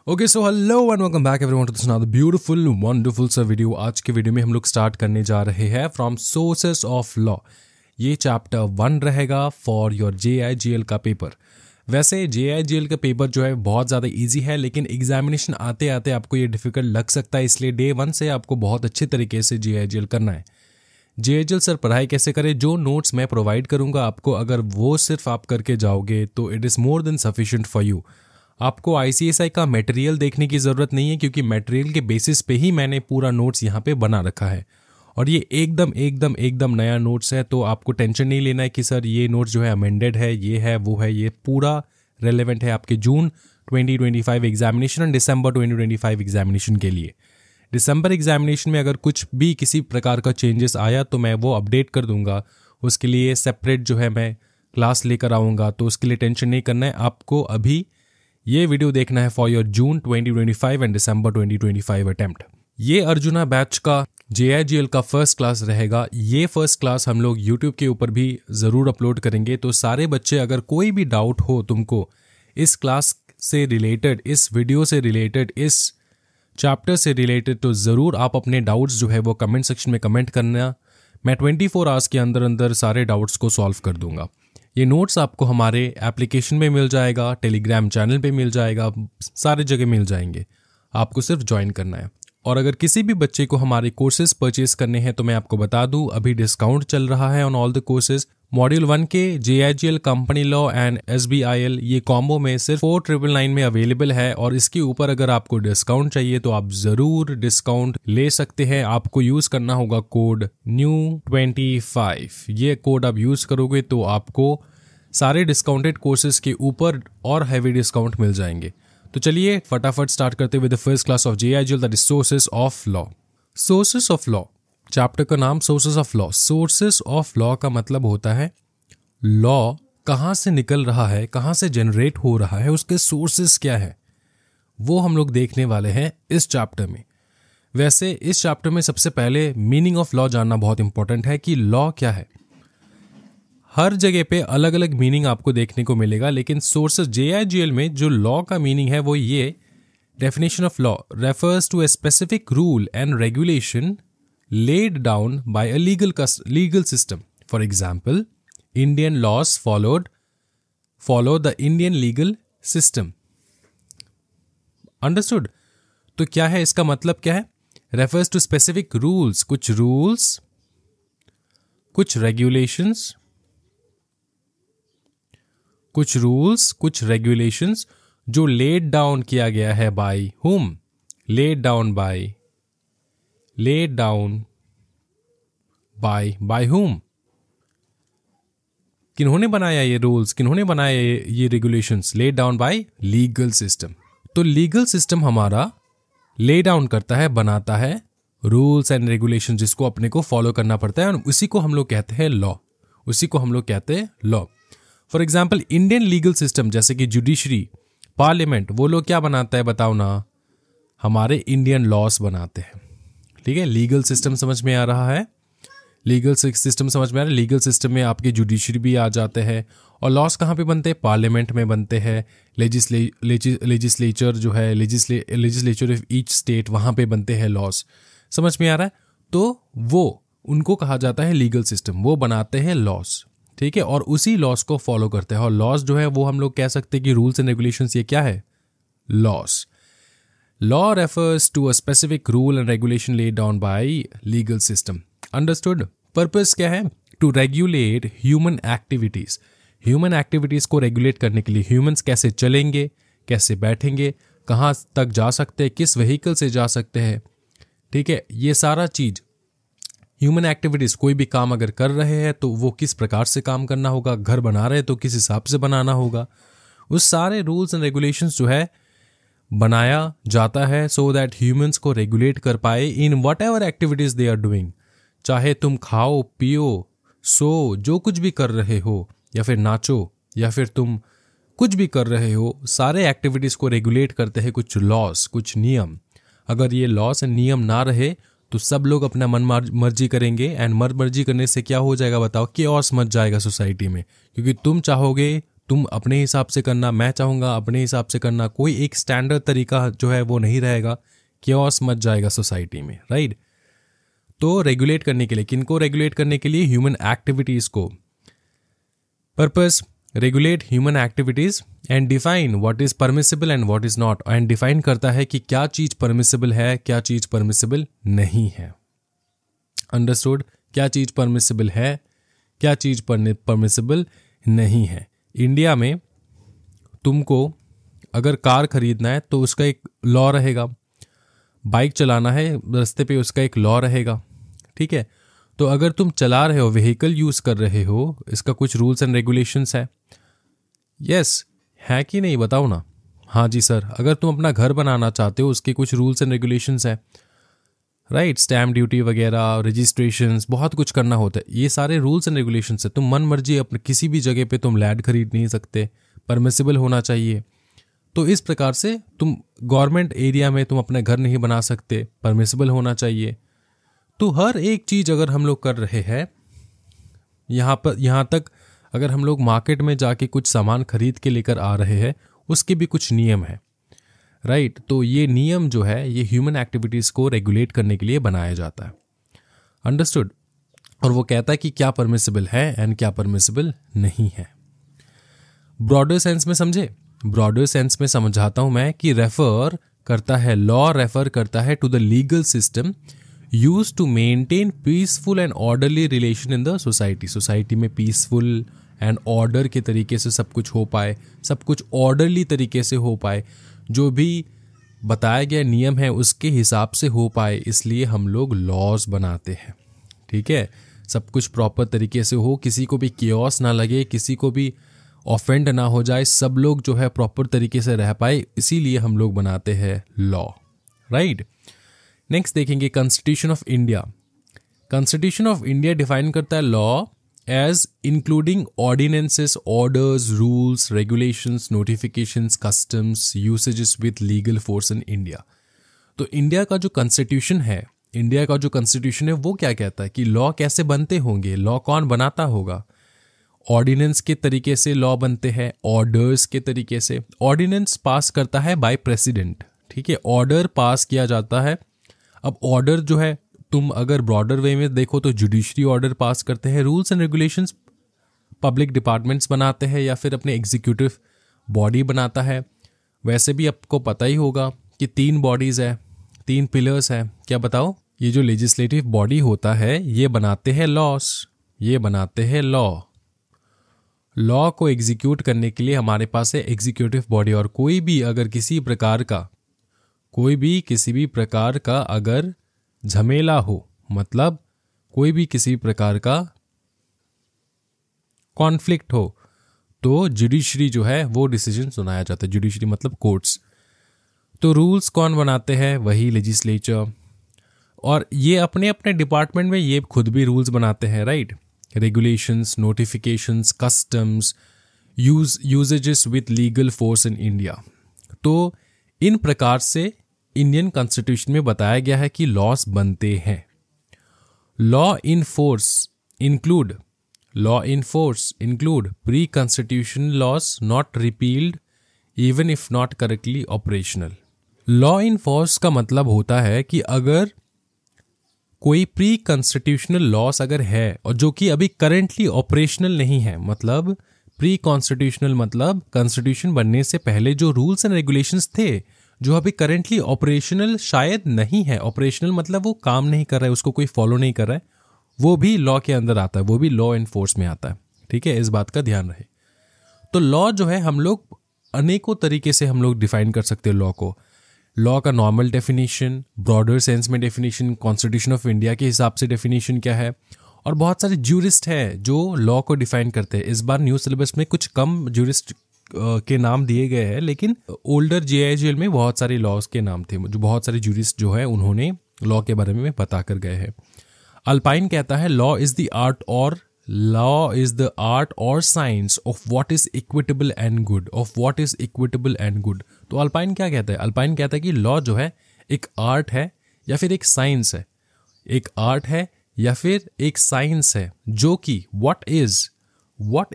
Okay so hello and welcome back everyone to this another beautiful wonderful सा video. आज के video में हम लोग स्टार्ट करने जा रहे हैं फ्रॉम सोर्सेस ऑफ लॉ। ये चैप्टर 1 रहेगा फॉर योर JIGL का पेपर। वैसे JIGL का पेपर जो है बहुत ज़्यादा इजी है, लेकिन एग्जामिनेशन आते आते आपको ये डिफिकल्ट लग सकता है, इसलिए डे 1 से आपको बहुत अच्छे तरीके से JIGL करना है। JIGL सर पढ़ाई कैसे करें? जो नोट्स मैं प्रोवाइड करूँगा आपको, अगर वो सिर्फ आप करके जाओगे तो it is more than sufficient for you. आपको ICSI का मटेरियल देखने की ज़रूरत नहीं है, क्योंकि मटेरियल के बेसिस पे ही मैंने पूरा नोट्स यहाँ पे बना रखा है और ये एकदम नया नोट्स है। तो आपको टेंशन नहीं लेना है कि सर ये नोट्स जो है अमेंडेड है, ये है वो है। ये पूरा रेलेवेंट है आपके जून 2025 एग्जामिनेशन और दिसंबर 2025 एग्जामिनेशन के लिए। दिसंबर एग्जामिनेशन में अगर कुछ भी किसी प्रकार का चेंजेस आया तो मैं वो अपडेट कर दूंगा। उसके लिए सेपरेट जो है मैं क्लास लेकर आऊँगा, तो उसके लिए टेंशन नहीं करना है। आपको अभी ये वीडियो देखना है for your June 2025 and December 2025 attempt. ये अर्जुना बैच का JIGL का फर्स्ट क्लास रहेगा। ये फर्स्ट क्लास हम लोग यूट्यूब के ऊपर भी ज़रूर अपलोड करेंगे। तो सारे बच्चे, अगर कोई भी डाउट हो तुमको इस क्लास से रिलेटेड, इस वीडियो से रिलेटेड, इस चैप्टर से रिलेटेड, तो ज़रूर आप अपने डाउट्स जो है वो कमेंट सेक्शन में कमेंट करना। मैं 24 आवर्स के अंदर अंदर सारे डाउट्स को सॉल्व कर दूंगा। ये नोट्स आपको हमारे एप्लीकेशन में मिल जाएगा, टेलीग्राम चैनल पे मिल जाएगा, सारे जगह मिल जाएंगे। आपको सिर्फ ज्वाइन करना है। और अगर किसी भी बच्चे को हमारे कोर्सेज परचेज करने हैं तो मैं आपको बता दूं, अभी डिस्काउंट चल रहा है on all the courses. Module 1 के JIGL company law and SBIL ये कॉम्बो में सिर्फ 4999 में अवेलेबल है, और इसके ऊपर अगर आपको डिस्काउंट चाहिए तो आप ज़रूर डिस्काउंट ले सकते हैं। आपको यूज़ करना होगा कोड NEW25। ये कोड आप यूज़ करोगे तो आपको सारे डिस्काउंटेड कोर्सेज के ऊपर और हैवी डिस्काउंट मिल जाएंगे। तो चलिए फटाफट स्टार्ट करते हुए the first class of JIGL, that is sources of law. Sources of law chapter का नाम sources of law. Sources of law का मतलब होता है लॉ कहाँ से निकल रहा है, कहाँ से जनरेट हो रहा है, उसके सोर्सेस क्या है, वो हम लोग देखने वाले हैं इस चैप्टर में। वैसे इस चैप्टर में सबसे पहले मीनिंग ऑफ लॉ जानना बहुत इंपॉर्टेंट है कि लॉ क्या है। हर जगह पे अलग अलग मीनिंग आपको देखने को मिलेगा, लेकिन सोर्सेस JIGL में जो लॉ का मीनिंग है वो ये: definition of law refers to a specific rule and regulation laid down by a legal system. For example, Indian laws follow the Indian legal system. Understood? तो क्या है इसका मतलब? क्या है? Refers to specific rules, कुछ rules, कुछ regulations, कुछ regulations जो laid down किया गया है by whom? Laid down by whom? किन्होंने बनाया ये रूल्स, किन्होंने बनाया ये regulations? laid down by legal system. तो लीगल सिस्टम हमारा ले डाउन करता है, बनाता है रूल्स एंड रेगुलेशन, जिसको अपने को फॉलो करना पड़ता है, और उसी को हम लोग कहते हैं law. For example Indian legal system, जैसे कि जुडिशरी, पार्लियामेंट, वो लोग क्या बनाता है बताओ ना? हमारे इंडियन लॉस बनाते हैं। ठीक है, लीगल सिस्टम समझ में आ रहा है? लीगल सिस्टम में आपके जुडिशरी भी आ जाते हैं। और लॉस कहाँ पे बनते हैं? पार्लियामेंट में बनते हैं। लेजिस्लेचर जो है, लेजिस्लेचर ऑफ ईच स्टेट, वहाँ पे बनते हैं लॉस। समझ में आ रहा है? तो वो उनको कहा जाता है लीगल सिस्टम, वो बनाते हैं लॉस। ठीक है, और उसी लॉस को फॉलो करते हैं। और लॉस जो है वो हम लोग कह सकते हैं कि रूल्स एंड रेगुलेशंस, ये क्या है? Loss. Law refers to a specific rule and regulation laid down by legal system. Understood? Purpose क्या है? To regulate human activities. Human activities को regulate करने के लिए humans कैसे चलेंगे, कैसे बैठेंगे, कहाँ तक जा सकते हैं, किस vehicle से जा सकते हैं। ठीक है, ये सारा चीज ह्यूमन एक्टिविटीज, कोई भी काम अगर कर रहे हैं तो वो किस प्रकार से काम करना होगा, घर बना रहे हैं तो किस हिसाब से बनाना होगा, उस सारे रूल्स एंड रेगुलेशंस जो है बनाया जाता है सो दैट ह्यूमंस को रेगुलेट कर पाए in whatever activities they are doing. चाहे तुम खाओ, पियो, सो, जो कुछ भी कर रहे हो, या फिर नाचो, या फिर तुम कुछ भी कर रहे हो, सारे एक्टिविटीज को रेगुलेट करते हैं कुछ लॉस, कुछ नियम। अगर ये लॉस एंड नियम ना रहे तो सब लोग अपना मन मर्जी करेंगे, एंड मन मर्जी करने से क्या हो जाएगा बताओ? केओस मच जाएगा सोसाइटी में, क्योंकि तुम चाहोगे तुम अपने हिसाब से करना, मैं चाहूँगा अपने हिसाब से करना, कोई एक स्टैंडर्ड तरीका जो है वो नहीं रहेगा, केओस मच जाएगा सोसाइटी में, राइट। तो रेगुलेट करने के लिए, किनको रेगुलेट करने के लिए? ह्यूमन एक्टिविटीज़ को। Purpose, regulate human activities and define what is permissible and what is not, and define करता है कि क्या चीज़ परमिसिबल है, क्या चीज़ परमिसिबल नहीं है। अंडरस्टूड? क्या चीज़ परमिसिबल है, क्या चीज़ परमिसिबल नहीं है। इंडिया में तुमको अगर कार खरीदना है तो उसका एक लॉ रहेगा, बाइक चलाना है रास्ते पे उसका एक लॉ रहेगा, ठीक है। तो अगर तुम चला रहे हो, व्हीकल यूज़ कर रहे हो, इसका कुछ रूल्स एंड रेगुलेशंस है। यस, है कि नहीं, बताओ ना। हाँ जी सर। अगर तुम अपना घर बनाना चाहते हो, उसके कुछ रूल्स एंड रेगुलेशंस है, राइट। स्टैम्प ड्यूटी वगैरह, रजिस्ट्रेशंस, बहुत कुछ करना होता है। ये सारे रूल्स एंड रेगुलेशंस है। तुम मन मर्जी अपने किसी भी जगह पे तुम लैंड खरीद नहीं सकते, परमिसिबल होना चाहिए। तो इस प्रकार से तुम गवर्नमेंट एरिया में तुम अपना घर नहीं बना सकते, परमिसिबल होना चाहिए। तो हर एक चीज़ अगर हम लोग कर रहे हैं, यहाँ तक अगर हम लोग मार्केट में जाके कुछ सामान खरीद के लेकर आ रहे हैं, उसके भी कुछ नियम है, राइट। तो ये नियम जो है ये ह्यूमन एक्टिविटीज़ को रेगुलेट करने के लिए बनाया जाता है। अंडरस्टूड? और वो कहता है कि क्या परमिसिबल है एंड क्या परमिसिबल नहीं है। ब्रॉडर सेंस में समझे? ब्रॉडर सेंस में समझाता हूं मैं कि रेफर करता है, लॉ रेफर करता है to the legal system use to maintain peaceful and orderly relation in the society. Society में पीसफुल एंड ऑर्डर के तरीके से सब कुछ हो पाए, सब कुछ ऑर्डरली तरीके से हो पाए, जो भी बताया गया नियम है उसके हिसाब से हो पाए, इसलिए हम लोग लॉज बनाते हैं, ठीक है। सब कुछ प्रॉपर तरीके से हो, किसी को भी केओस ना लगे, किसी को भी ऑफेंड ना हो जाए, सब लोग जो है प्रॉपर तरीके से रह पाए, इसीलिए हम लोग बनाते हैं लॉ, राइट। नेक्स्ट देखेंगे constitution of India. Constitution of India define करता है law as including ordinances, orders, rules, regulations, notifications, customs, usages with legal force in India. तो इंडिया का जो कॉन्स्टिट्यूशन है वो क्या कहता है कि लॉ कैसे बनते होंगे, लॉ कौन बनाता होगा। ऑर्डिनेंस के तरीके से लॉ बनते हैं, ऑर्डर्स के तरीके से। ऑर्डिनेंस पास करता है बाय प्रेसिडेंट, ठीक है। ऑर्डर पास किया जाता है। अब ऑर्डर जो है, तुम अगर ब्रॉडर वे में देखो तो जुडिशरी ऑर्डर पास करते हैं, rules and regulations public departments बनाते हैं या फिर अपने एग्जीक्यूटिव बॉडी बनाता है। वैसे भी आपको पता ही होगा कि 3 बॉडीज़ है, 3 पिलर्स हैं। क्या बताओ? ये जो लेजिस्लेटिव बॉडी होता है ये बनाते हैं लॉस, ये बनाते हैं लॉ। लॉ को एग्जीक्यूट करने के लिए हमारे पास है एग्जीक्यूटिव बॉडी। और कोई भी अगर किसी भी प्रकार का अगर झमेला हो, मतलब कोई भी किसी प्रकार का कॉन्फ्लिक्ट हो, तो जुडिशरी जो है वो डिसीजन सुनाया जाता है। जुडिशरी मतलब कोर्ट्स। तो रूल्स कौन बनाते हैं? वही लेजिस्लेचर। और ये अपने अपने डिपार्टमेंट में ये खुद भी रूल्स बनाते हैं, right. Regulations, notifications, customs, usages with legal force in India. तो इन प्रकार से इंडियन कॉन्स्टिट्यूशन में बताया गया है कि लॉस बनते हैं। Law in force include pre constitution loss not repealed even if not correctly operational. Law in force का मतलब होता है कि अगर कोई प्री कॉन्स्टिट्यूशनल लॉस अगर है और जो कि अभी करेंटली ऑपरेशनल नहीं है, मतलब प्री कॉन्स्टिट्यूशनल मतलब कॉन्स्टिट्यूशन बनने से पहले जो रूल्स एंड रेगुलेशंस थे, जो अभी करेंटली ऑपरेशनल शायद नहीं है। ऑपरेशनल मतलब वो काम नहीं कर रहा है, उसको कोई फॉलो नहीं कर रहा है, वो भी लॉ के अंदर आता है, वो भी लॉ एंड फोर्स में आता है, ठीक है। इस बात का ध्यान रहे। तो लॉ जो है हम लोग अनेकों तरीके से हम लोग डिफाइन कर सकते हैं लॉ को। लॉ का नॉर्मल डेफिनेशन, ब्रॉडर सेंस में डेफिनेशन, कॉन्स्टिट्यूशन ऑफ इंडिया के हिसाब से डेफिनेशन क्या है, और बहुत सारे ज्यूरिस्ट हैं जो लॉ को डिफाइन करते हैं। इस बार न्यू सिलेबस में कुछ कम ज्यूरिस्ट के नाम दिए गए हैं, लेकिन ओल्डर JIGL में बहुत सारे लॉज के नाम थे, जो बहुत सारे ज्यूरिस्ट जो है उन्होंने लॉ के बारे में बता कर गए हैं। अल्पाइन कहता है लॉ इज द आर्ट और science of what is equitable and good. तो अल्पाइन क्या कहता है? अल्पाइन कहता है कि लॉ जो है एक आर्ट है या फिर एक साइंस है, एक आर्ट है या फिर एक साइंस है, जो कि what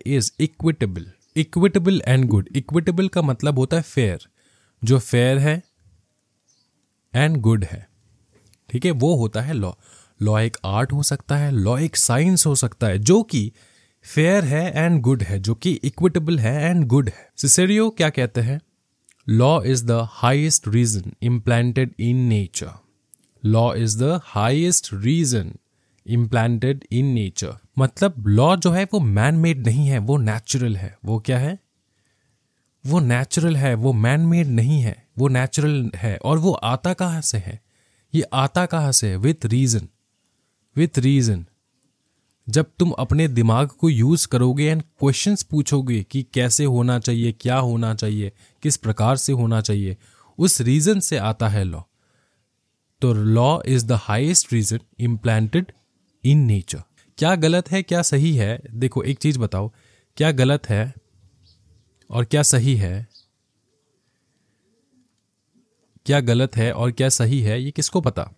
is equitable, equitable and good. Equitable का मतलब होता है फेयर, जो फेयर है एंड गुड है, ठीक है, वो होता है लॉ। लॉ एक आर्ट हो सकता है, लॉ एक साइंस हो सकता है जो कि फेयर है एंड गुड है, जो कि इक्विटेबल है एंड गुड है। सिसेरियो क्या कहते हैं? Law is the highest reason implanted in nature. Law is the highest reason implanted in nature. मतलब लॉ जो है वो मैन मेड नहीं है, वो नेचुरल है। वो क्या है? वो नेचुरल है, वो मैन मेड नहीं है, वो नेचुरल है। और वो आता कहाँ से है? ये आता कहाँ से है? With reason. With reason. जब तुम अपने दिमाग को यूज करोगे एंड क्वेश्चंस पूछोगे कि कैसे होना चाहिए, क्या होना चाहिए, किस प्रकार से होना चाहिए, उस रीजन से आता है लॉ। तो law is the highest reason implanted in nature. क्या गलत है, क्या सही है? देखो एक चीज बताओ, क्या गलत है और क्या सही है? क्या गलत है और क्या सही है, ये किसको पता?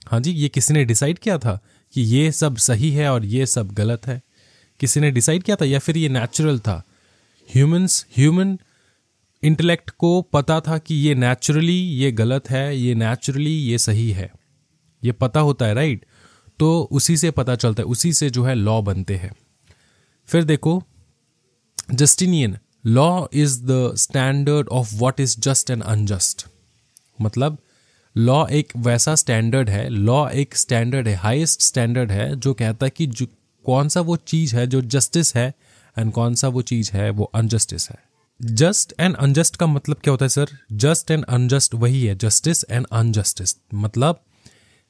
हाँ जी, ये किसी ने डिसाइड किया था कि ये सब सही है और ये सब गलत है? किसी ने डिसाइड किया था या फिर ये नेचुरल था? ह्यूमन इंटेलेक्ट को पता था कि ये नेचुरली ये गलत है, ये नेचुरली ये सही है, ये पता होता है, राइट? तो उसी से पता चलता है, उसी से जो है लॉ बनते हैं। फिर देखो Justinian, law is the standard of what is just and unjust. मतलब लॉ एक वैसा स्टैंडर्ड है, लॉ एक स्टैंडर्ड है, हाईएस्ट स्टैंडर्ड है, जो कहता है कि जो कौन सा वो चीज है जो जस्टिस है एंड कौन सा वो चीज है वो अनजस्टिस है। जस्ट एंड अनजस्ट का मतलब क्या होता है सर? जस्ट एंड अनजस्ट वही है, जस्टिस एंड अनजस्टिस। मतलब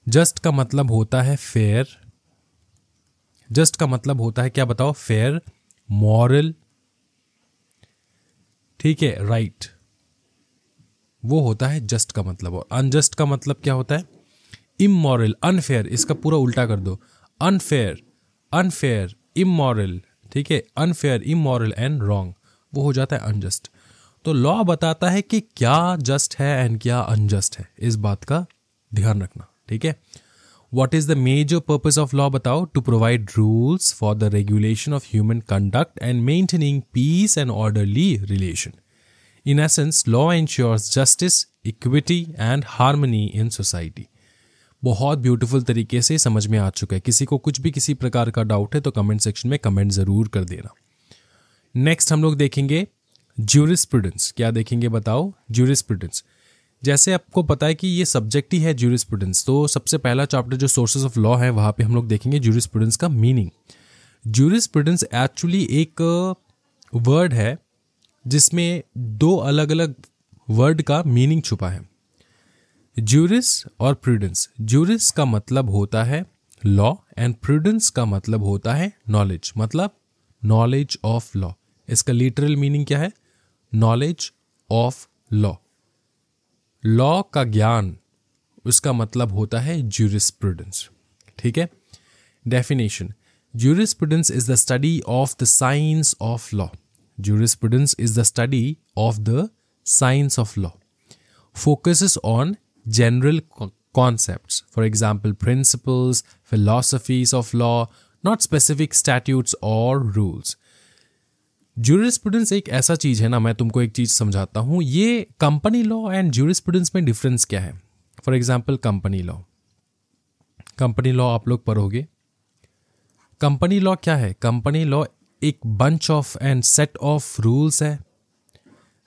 जस्ट का मतलब होता है फेयर। जस्ट का मतलब होता है क्या बताओ? फेयर, मॉरल, ठीक है, राइट, वो होता है जस्ट का मतलब। और अनजस्ट का मतलब क्या होता है? Immoral, unfair. इसका पूरा उल्टा कर दो, अनफेयर, अनफेयर, इमोरल, ठीक है, अनफेयर, इमोरल एंड रॉन्ग, वो हो जाता है अनजस्ट। तो लॉ बताता है कि क्या जस्ट है एंड क्या अनजस्ट है, इस बात का ध्यान रखना, ठीक है। What is the major purpose of law बताओ? To provide rules for the regulation of human conduct and maintaining peace and orderly relation. In essence, law ensures justice, equity and harmony in society. बहुत beautiful तरीके से समझ में आ चुका है। किसी को कुछ भी किसी प्रकार का डाउट है तो कमेंट सेक्शन में कमेंट जरूर कर देना। नेक्स्ट हम लोग देखेंगे ज्यूरिस्प्रूडेंस। क्या देखेंगे बताओ? ज्यूरिस्प्रूडेंस। जैसे आपको पता है कि ये सब्जेक्ट ही है ज्यूरिस्प्रूडेंस, तो सबसे पहला चैप्टर जो सोर्सेस ऑफ लॉ है वहाँ पे हम लोग देखेंगे ज्यूरिस्प्रूडेंस का मीनिंग। ज्यूरिस्प्रूडेंस एक्चुअली एक वर्ड है जिसमें दो अलग अलग वर्ड का मीनिंग छुपा है, ज्यूरिस और प्रूडेंस। ज्यूरिस का मतलब होता है लॉ एंड प्रूडेंस का मतलब होता है नॉलेज, मतलब नॉलेज ऑफ लॉ। इसका लिटरल मीनिंग क्या है? Knowledge of law. लॉ का ज्ञान, उसका मतलब होता है ज्यूरिस्प्रूडेंस, ठीक है। Definition, jurisprudence is the study of the science of law. Jurisprudence is the study of the science of law, focuses on general concepts, for example principles, philosophies of law, not specific statutes or rules. Jurisprudence एक ऐसा चीज है ना, मैं तुमको एक चीज समझाता हूं। ये कंपनी लॉ एंड ज्यूरिस्प्रूडेंस में डिफरेंस क्या है? For example company law, company law आप लोग पढ़ोगे। कंपनी लॉ क्या है? कंपनी लॉ एक bunch of and set of rules है,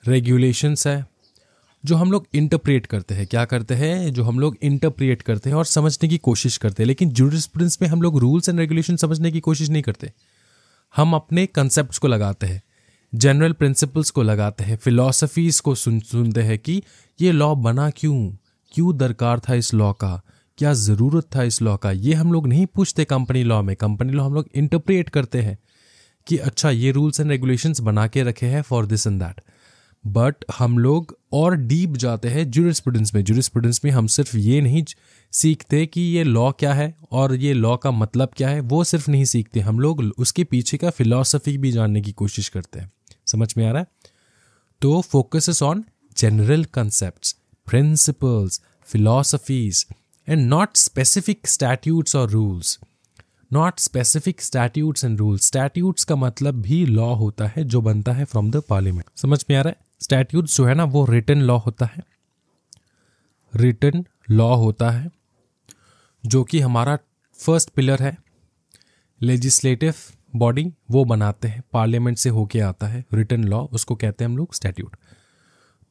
रेगुलेशंस है, जो हम लोग इंटरप्रेट करते हैं। क्या करते हैं? जो हम लोग इंटरप्रेट करते हैं और समझने की कोशिश करते हैं। लेकिन ज्यूरिस्प्रूडेंस में हम लोग रूल्स एंड रेगुलेशन समझने की कोशिश नहीं करते, हम अपने कंसेप्ट्स को लगाते हैं, जनरल प्रिंसिपल्स को लगाते हैं, फिलॉसफीज को सुनते हैं कि ये लॉ बना क्यों दरकार था इस लॉ का, क्या ज़रूरत था इस लॉ का। ये हम लोग नहीं पूछते कंपनी लॉ में। कंपनी लॉ हम लोग इंटरप्रेट करते हैं कि अच्छा ये रूल्स एंड रेगुलेशंस बना के रखे हैं for this and that. But हम लोग और डीप जाते हैं ज्यूरिस्प्रूडेंस में। ज्यूरिस्प्रूडेंस में हम सिर्फ ये नहीं सीखते कि ये लॉ क्या है और ये लॉ का मतलब क्या है, वो सिर्फ नहीं सीखते, हम लोग उसके पीछे का फिलॉसफी भी जानने की कोशिश करते हैं। समझ में आ रहा है? तो focuses on general concepts, principles, philosophies and not specific statutes और rules. Not specific statutes and rules. Statutes का मतलब भी लॉ होता है जो बनता है फ्रॉम द पार्लियामेंट। समझ में आ रहा है? स्टैट्यूट्स जो है ना वो रिटन लॉ होता है, रिटन लॉ होता है जो कि हमारा फर्स्ट पिलर है। लेजिस्लेटिव बॉडी वो बनाते हैं, पार्लियामेंट से होके आता है रिटन लॉ, उसको कहते हैं हम लोग स्टैट्यूट।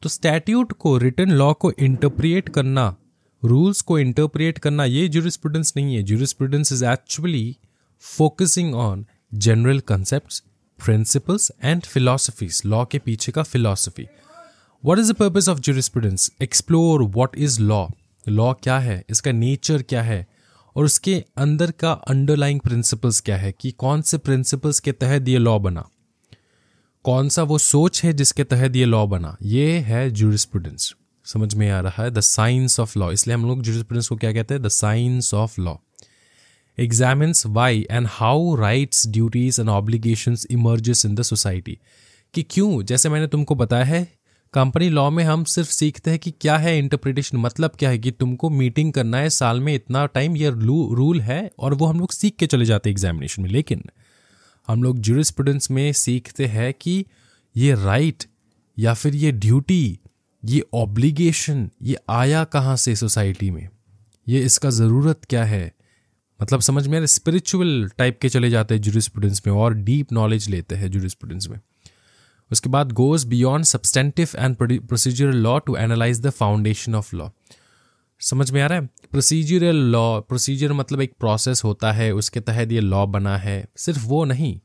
तो स्टैट्यूट को, रिटन लॉ को इंटरप्रिएट करना, रूल्स को इंटरप्रिएट करना, ये ज्यूरिस्प्रूडेंस नहीं है। Jurisprudence is actually focusing on general concepts, principles and philosophies. Law के पीछे का philosophy. What is the purpose of jurisprudence? Explore what is law. Law क्या है, इसका नेचर क्या है, और उसके अंदर का अंडरलाइंग प्रिंसिपल्स क्या है, कि कौन से प्रिंसिपल्स के तहत ये लॉ बना, कौन सा वो सोच है जिसके तहत ये लॉ बना। ये है ज्यूरिस्प्रूडेंस। समझ में आ रहा है? The science of law. इसलिए हम लोग ज्यूरिस्प्रूडेंस को क्या कहते हैं? The science of law. Examines why and how rights, duties and obligations emerges in the society. कि क्यों, जैसे मैंने तुमको बताया है, कंपनी लॉ में हम सिर्फ सीखते हैं कि क्या है इंटरप्रिटेशन, मतलब क्या है कि तुमको मीटिंग करना है साल में इतना टाइम, ये रूल है, और वो हम लोग सीख के चले जाते हैं एग्जामिनेशन में। लेकिन हम लोग ज्यूरिस्प्रूडेंस में सीखते हैं कि ये राइट या फिर ये ड्यूटी, ये ऑब्लिगेशन, ये आया कहाँ से सोसाइटी में, ये इसका ज़रूरत क्या है। मतलब समझ में, स्पिरिचुअल टाइप के चले जाते हैं ज्यूरिस्प्रूडेंस में और डीप नॉलेज लेते हैं ज्यूरिस्प्रूडेंस में। उसके बाद goes beyond substantive and procedural law to analyse the foundation of law. समझ में आ रहा है? प्रोसीजरल लॉ, प्रोसीजर मतलब एक प्रोसेस होता है, उसके तहत ये लॉ बना है। सिर्फ वो नहीं,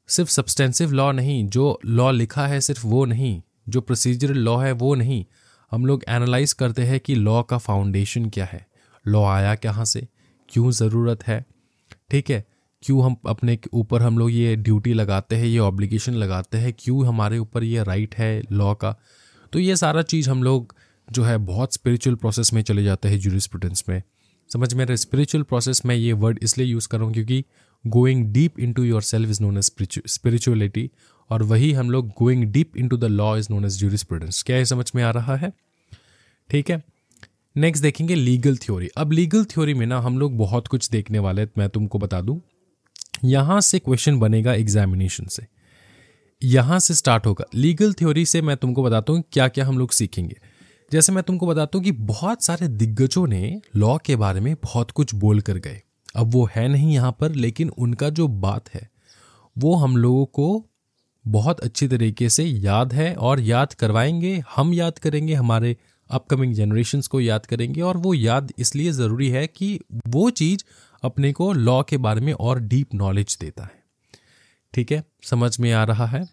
सिर्फ सब्सटेंसिव लॉ नहीं, जो लॉ लिखा है सिर्फ वो नहीं, जो प्रोसीजरल लॉ है वो नहीं। हम लोग एनालाइज करते हैं कि लॉ का फाउंडेशन क्या है, लॉ आया कहाँ से, क्यों ज़रूरत है, ठीक है, क्यों हम अपने ऊपर हम लोग ये ड्यूटी लगाते हैं, ये ऑब्लिगेशन लगाते हैं, क्यों हमारे ऊपर ये राइट है लॉ का। तो ये सारा चीज़ हम लोग जो है बहुत स्पिरिचुअल प्रोसेस में चले जाते हैं ज्यूरिस्प्रूडेंस में। समझ में? स्पिरिचुअल प्रोसेस में ये वर्ड इसलिए यूज़ कर रहा हूँ क्योंकि going deep into yourself is known as spirituality, और वही हम लोग going deep into the law is known as jurisprudence. क्या ये समझ में आ रहा है? ठीक है, नेक्स्ट देखेंगे लीगल थ्योरी। अब लीगल थ्योरी में ना हम लोग बहुत कुछ देखने वाले हैं। मैं तुमको बता दूं, यहाँ से क्वेश्चन बनेगा एग्जामिनेशन से, यहाँ से स्टार्ट होगा। लीगल थ्योरी से मैं तुमको बताता हूँ क्या क्या हम लोग सीखेंगे। जैसे मैं तुमको बताता हूँ कि बहुत सारे दिग्गजों ने लॉ के बारे में बहुत कुछ बोल कर गए। अब वो है नहीं यहाँ पर, लेकिन उनका जो बात है वो हम लोगों को बहुत अच्छी तरीके से याद है और याद करवाएंगे। हम याद करेंगे, हमारे अपकमिंग जनरेशन्स को याद करेंगे, और वो याद इसलिए ज़रूरी है कि वो चीज़ अपने को लॉ के बारे में और डीप नॉलेज देता है। ठीक है, समझ में आ रहा है?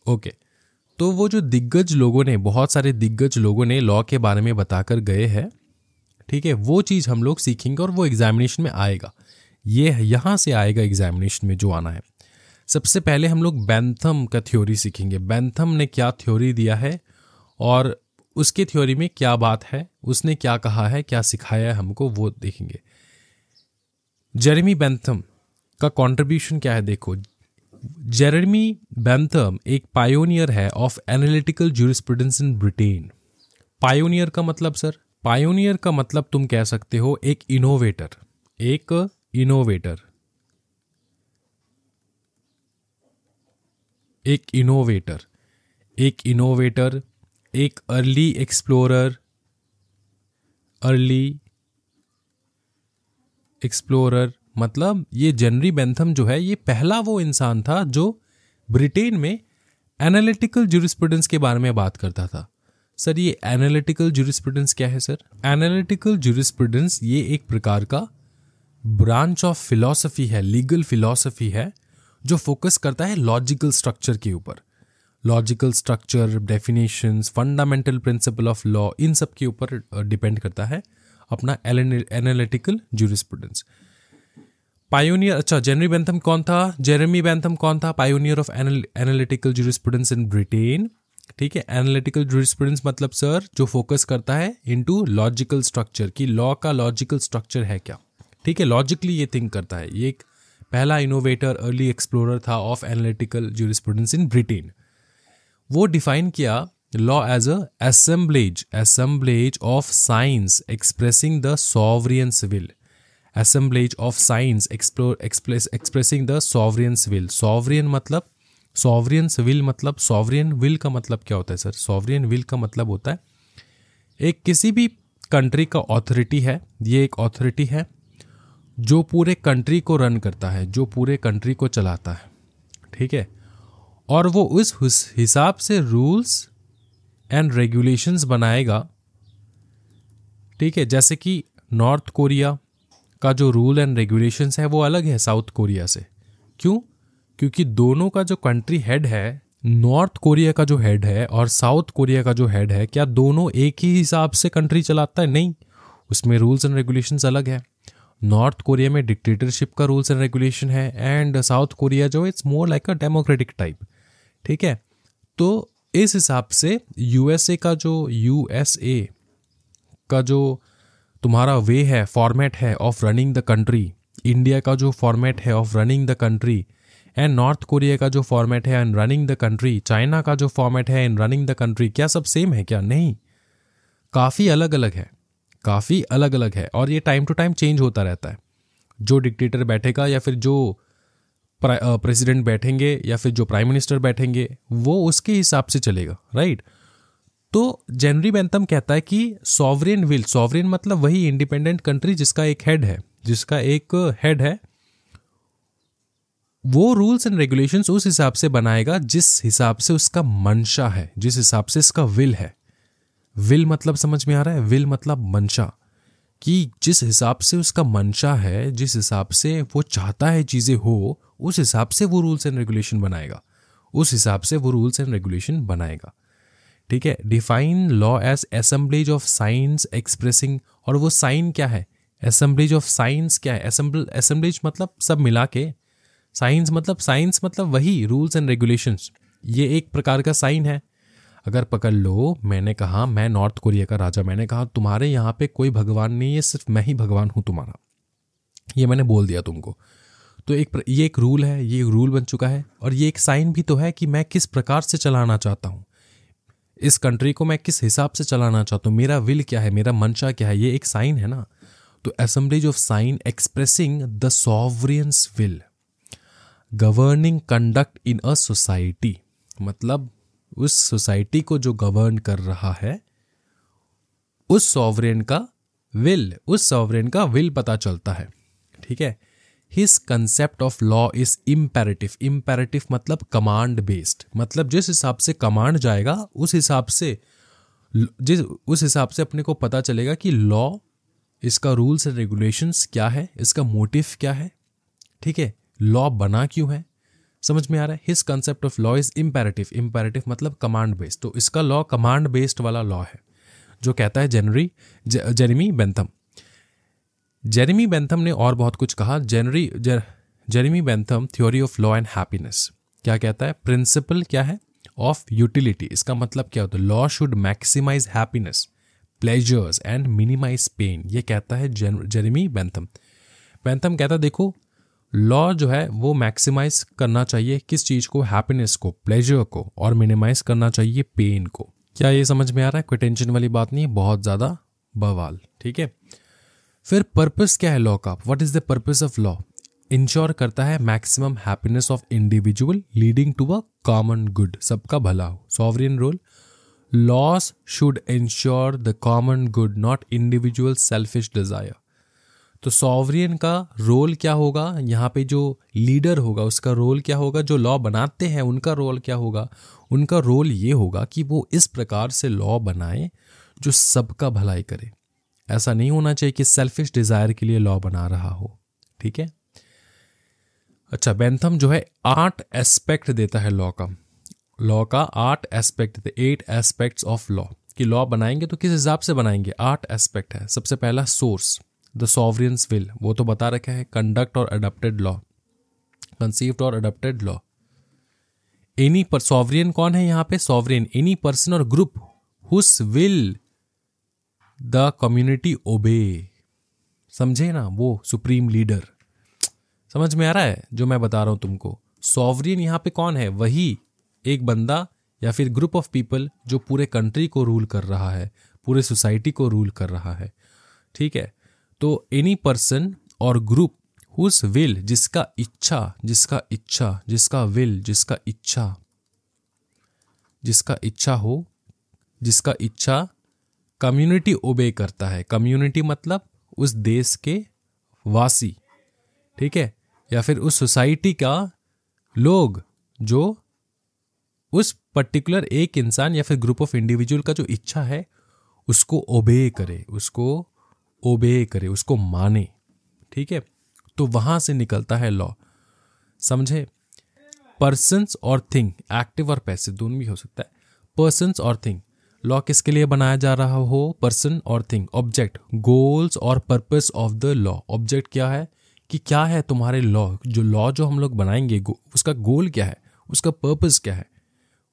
ओके। तो वो जो दिग्गज लोगों ने, बहुत सारे दिग्गज लोगों ने लॉ के बारे में बताकर गए हैं, ठीक है, वो चीज़ हम लोग सीखेंगे और वो एग्जामिनेशन में आएगा। ये यहाँ से आएगा एग्जामिनेशन में जो आना है। सबसे पहले हम लोग बेंथम का थ्योरी सीखेंगे। बेंथम ने क्या थ्योरी दिया है और उसके थ्योरी में क्या बात है, उसने क्या कहा है, क्या सिखाया है हमको, वो देखेंगे। जेरेमी बेंथम का कंट्रीब्यूशन क्या है देखो। जेरेमी बेंथम एक पायोनियर है of analytical jurisprudence in Britain. Pioneer का मतलब सर, पायोनियर का मतलब तुम कह सकते हो एक इनोवेटर, एक इनोवेटर, एक इनोवेटर, एक इनोवेटर, एक अर्ली एक्सप्लोरर, अर्ली एक्सप्लोरर। मतलब ये जेरेमी बेंथम जो है, ये पहला वो इंसान था जो ब्रिटेन में एनालिटिकल ज्यूरिस्प्रूडेंस के बारे में बात करता था। सर ये एनालिटिकल ज्यूरिस्प्रूडेंस क्या है सर? एनालिटिकल ज्यूरिस्प्रूडेंस ये एक प्रकार का ब्रांच ऑफ फिलॉसफी है, लीगल फिलॉसफी है, जो फोकस करता है लॉजिकल स्ट्रक्चर के ऊपर। Logical structure, definitions, fundamental principle of law, इन सब के ऊपर डिपेंड करता है अपना एनालिटिकल ज्यूरिस्प्रूडेंस। पायोनियर, अच्छा जेरेमी बेंथम कौन था? जेरेमी बेंथम कौन था? Pioneer of analytical jurisprudence in Britain. ठीक है, एनालिटिकल ज्यूरिस्प्रूडेंस मतलब सर जो फोकस करता है इनटू लॉजिकल स्ट्रक्चर, कि लॉ का लॉजिकल स्ट्रक्चर है क्या। ठीक है, लॉजिकली ये थिंक करता है। ये एक पहला इनोवेटर, अर्ली एक्सप्लोरर था of analytical jurisprudence in Britain. वो डिफाइन किया law as a assemblage of science expressing the sovereign's will assemblage of signs expressing the sovereign's will. Sovereign मतलब sovereign's will मतलब sovereign will का मतलब क्या होता है सर? sovereign will का मतलब होता है एक किसी भी कंट्री का ऑथोरिटी है, ये एक ऑथोरिटी है जो पूरे कंट्री को रन करता है, जो पूरे कंट्री को चलाता है, ठीक है, और वो उस हिसाब से रूल्स एंड रेगुलेशंस बनाएगा, ठीक है। जैसे कि नॉर्थ कोरिया का जो रूल एंड रेगुलेशंस है वो अलग है साउथ कोरिया से। क्यों? क्योंकि दोनों का जो कंट्री हेड है, नॉर्थ कोरिया का जो हेड है और साउथ कोरिया का जो हेड है, क्या दोनों एक ही हिसाब से कंट्री चलाता है? नहीं, उसमें रूल्स एंड रेगुलेशंस अलग है। नॉर्थ कोरिया में डिक्टेटरशिप का रूल्स एंड रेगुलेशन है एंड साउथ कोरिया जो it's more like a democratic type, ठीक है। तो इस हिसाब से यूएसए का जो तुम्हारा वे है, फॉर्मेट है of running the country, India का जो फॉर्मेट है of running the country, and north Korea का जो फॉर्मेट है इन रनिंग द कंट्री, चाइना का जो फॉर्मेट है इन रनिंग द कंट्री, क्या सब सेम है क्या? नहीं, काफ़ी अलग अलग है, काफ़ी अलग अलग है। और ये टाइम टू टाइम चेंज होता रहता है। जो डिक्टेटर बैठेगा या फिर जो प्रेसिडेंट बैठेंगे या फिर जो प्राइम मिनिस्टर बैठेंगे वो उसके हिसाब से चलेगा, राइट। तो जेनरी बेंथम कहता है कि सॉवरेन विल, सॉवरेन मतलब वही इंडिपेंडेंट कंट्री जिसका एक हेड है, वो रूल्स एंड रेगुलेशंस उस हिसाब से बनाएगा जिस हिसाब से उसका मंशा है, जिस हिसाब से इसका विल है। विल मतलब समझ में आ रहा है? विल मतलब मंशा, कि जिस हिसाब से उसका मंशा है, जिस हिसाब से वो चाहता है चीज़ें हो, उस हिसाब से वो रूल्स एंड रेगुलेशन बनाएगा, उस हिसाब से वो रूल्स एंड रेगुलेशन बनाएगा, ठीक है। Define law as assemblage of science expressing, और वो साइन क्या है? असेंबलेज ऑफ साइंस क्या है? असेंबलेज मतलब सब मिला के, साइंस मतलब वही रूल्स एंड रेगुलेशंस, ये एक प्रकार का साइन है। अगर पकड़ लो, मैंने कहा मैं नॉर्थ कोरिया का राजा, मैंने कहा तुम्हारे यहाँ पे कोई भगवान नहीं है, सिर्फ मैं ही भगवान हूँ तुम्हारा, ये मैंने बोल दिया तुमको। तो ये एक रूल है, ये एक रूल बन चुका है, और ये एक साइन भी तो है कि मैं किस प्रकार से चलाना चाहता हूँ इस कंट्री को, मैं किस हिसाब से चलाना चाहता हूँ, मेरा विल क्या है, मेरा मंशा क्या है, ये एक साइन है ना। तो assemblage of sign expressing the sovereign's will governing conduct in a society, मतलब उस सोसाइटी को जो गवर्न कर रहा है उस सॉवरेन का विल पता चलता है, ठीक है। His concept of law is imperative, imperative मतलब कमांड बेस्ड, मतलब जिस हिसाब से कमांड जाएगा उस हिसाब से अपने को पता चलेगा कि लॉ, इसका रूल्स एंड रेगुलेशंस क्या है, इसका मोटिव क्या है, ठीक है, लॉ बना क्यों है, समझ में आ रहा है। His concept of law is imperative, imperative मतलब कमांड बेस्ड, तो इसका लॉ कमांड बेस्ड वाला लॉ है, जो कहता है जेरेमी बेंथम। जेरेमी बेंथम ने और बहुत कुछ कहा। Jeremy Bentham theory of law and happiness क्या कहता है? प्रिंसिपल क्या है? ऑफ यूटिलिटी, इसका मतलब क्या होता है? Law should maximise happiness, pleasures and minimise pain, ये कहता है जेरेमी बेंथम। बेंथम कहता है देखो, लॉ जो है वो मैक्सिमाइज करना चाहिए किस चीज को? हैप्पीनेस को, प्लेजर को, और मिनिमाइज करना चाहिए पेन को। क्या ये समझ में आ रहा है? कोई टेंशन वाली बात नहीं है, बहुत ज्यादा बवाल, ठीक है। फिर पर्पस क्या है लॉ का? What is the purpose of law? Ensure करता है maximum happiness of individual leading to a common good, सबका भला हो। Sovereign role, laws should ensure the common good not individual selfish desire. तो सॉवरेन का रोल क्या होगा? यहाँ पे जो लीडर होगा उसका रोल क्या होगा? जो लॉ बनाते हैं उनका रोल क्या होगा? उनका रोल ये होगा कि वो इस प्रकार से लॉ बनाए जो सबका भलाई करे। ऐसा नहीं होना चाहिए कि सेल्फिश डिजायर के लिए लॉ बना रहा हो, ठीक है। अच्छा, बेंथम जो है 8 एस्पेक्ट देता है लॉ का 8 एस्पेक्ट, 8 एस्पेक्ट्स ऑफ लॉ, कि लॉ बनाएंगे तो किस हिसाब से बनाएंगे? 8 एस्पेक्ट है। सबसे पहला सोर्स, द सॉवरेन्स विल, वो तो बता रखा है। कंडक्ट और अडॉप्टेड लॉ, कंसीव्ड और अडॉप्टेड लॉ। एनी पर सॉवरेन कौन है यहाँ पे? सॉवरेन एनी पर्सन और ग्रुप हुस विल द कम्युनिटी ओबे, समझे ना, वो सुप्रीम लीडर। समझ में आ रहा है जो मैं बता रहा हूं तुमको? सॉवरेन यहाँ पे कौन है? वही एक बंदा या फिर ग्रुप ऑफ पीपल जो पूरे कंट्री को रूल कर रहा है, पूरे सोसाइटी को रूल कर रहा है, ठीक है। तो एनी पर्सन और ग्रुप हुज विल, जिसका इच्छा, जिसका इच्छा, जिसका विल, जिसका इच्छा, जिसका इच्छा हो, जिसका इच्छा कम्युनिटी ओबे करता है। कम्युनिटी मतलब उस देश के वासी, ठीक है, या फिर उस सोसाइटी का लोग जो उस पर्टिकुलर एक इंसान या फिर ग्रुप ऑफ इंडिविजुअल का जो इच्छा है उसको ओबे करे, उसको ओबे करे, उसको माने, ठीक है। तो वहां से निकलता है लॉ, समझे। पर्सन्स और थिंग, एक्टिव और पैसिव दोनों भी हो सकता है। पर्सन्स और थिंग, लॉ किसके लिए बनाया जा रहा हो, पर्सन और थिंग। ऑब्जेक्ट, गोल्स और purpose of the law. Object क्या है कि क्या है तुम्हारे लॉ, जो लॉ जो हम लोग बनाएंगे उसका गोल क्या है, उसका पर्पस क्या है,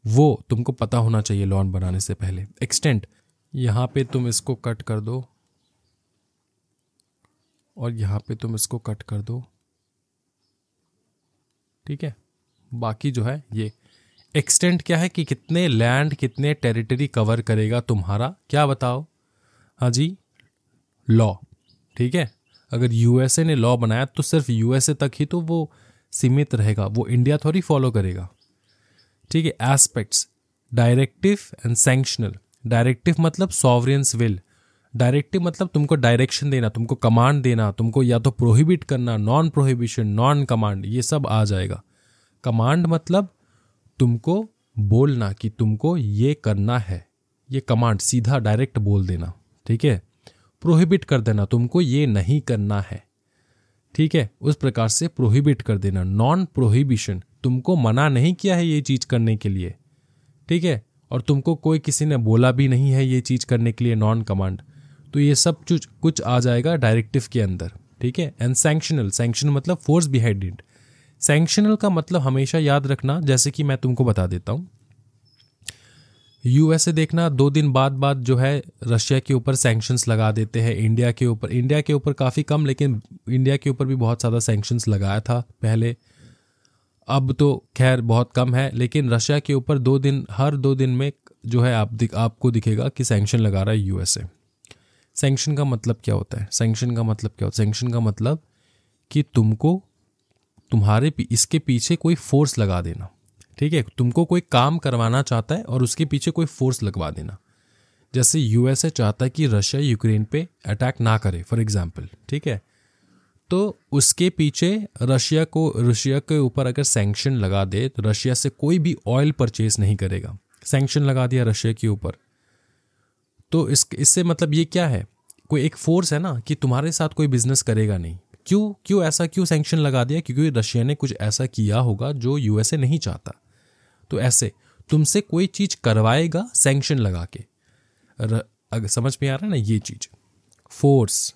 वो तुमको पता होना चाहिए लॉ बनाने से पहले। एक्सटेंट, यहाँ पे तुम इसको कट कर दो और यहाँ पे तुम इसको कट कर दो, ठीक है। बाकी जो है ये एक्सटेंट क्या है कि कितने लैंड, कितने टेरिटरी कवर करेगा तुम्हारा, क्या बताओ, हाँ जी, लॉ, ठीक है। अगर यूएसए ने लॉ बनाया तो सिर्फ यूएसए तक ही तो वो सीमित रहेगा, वो इंडिया थोड़ी फॉलो करेगा, ठीक है। Aspects, directive and sanctional. Directive मतलब सॉवरेन्स विल, डायरेक्टिव मतलब तुमको डायरेक्शन देना, तुमको कमांड देना, तुमको या तो प्रोहिबिट करना, नॉन प्रोहिबिशन, नॉन कमांड, ये सब आ जाएगा। कमांड मतलब तुमको बोलना कि तुमको ये करना है, ये कमांड सीधा डायरेक्ट बोल देना, ठीक है। प्रोहिबिट कर देना, तुमको ये नहीं करना है, ठीक है, उस प्रकार से प्रोहिबिट कर देना। नॉन प्रोहिबिशन, तुमको मना नहीं किया है ये चीज करने के लिए, ठीक है, और तुमको कोई किसी ने बोला भी नहीं है ये चीज करने के लिए, नॉन कमांड। तो ये सब कुछ आ जाएगा डायरेक्टिव के अंदर, ठीक है। एंड सैंक्शनल, सैंक्शन मतलब फोर्स बिहाइंड इट। सैंक्शनल का मतलब हमेशा याद रखना, जैसे कि मैं तुमको बता देता हूं, यूएसए देखना 2 दिन बाद जो है रशिया के ऊपर सैंक्शंस लगा देते हैं, इंडिया के ऊपर काफ़ी कम, लेकिन इंडिया के ऊपर भी बहुत ज़्यादा सैंक्शंस लगाया था पहले, अब तो खैर बहुत कम है, लेकिन रशिया के ऊपर 2 दिन, हर 2 दिन में जो है आपको दिखेगा कि सैंक्शन लगा रहा है यूएसए। सैंक्शन का मतलब क्या होता है, सैंक्शन का मतलब क्या होता है, सैंक्शन का मतलब कि तुमको तुम्हारे इसके पीछे कोई फोर्स लगा देना, ठीक है। तुमको कोई काम करवाना चाहता है और उसके पीछे कोई फोर्स लगवा देना। जैसे यूएसए चाहता है कि रशिया यूक्रेन पे अटैक ना करे फॉर एग्जांपल, ठीक है, तो उसके पीछे रशिया के ऊपर अगर सैंक्शन लगा दे तो रशिया से कोई भी ऑयल परचेज नहीं करेगा। सैंक्शन लगा दिया रशिया के ऊपर, तो इससे मतलब ये क्या है, कोई एक फोर्स है ना कि तुम्हारे साथ कोई बिजनेस करेगा नहीं। क्यों ऐसा क्यों सैंक्शन लगा दिया, क्योंकि रशिया ने कुछ ऐसा किया होगा जो यूएसए नहीं चाहता। तो ऐसे तुमसे कोई चीज करवाएगा सैंक्शन लगा के, अगर समझ में आ रहा है ना ये चीज। Force,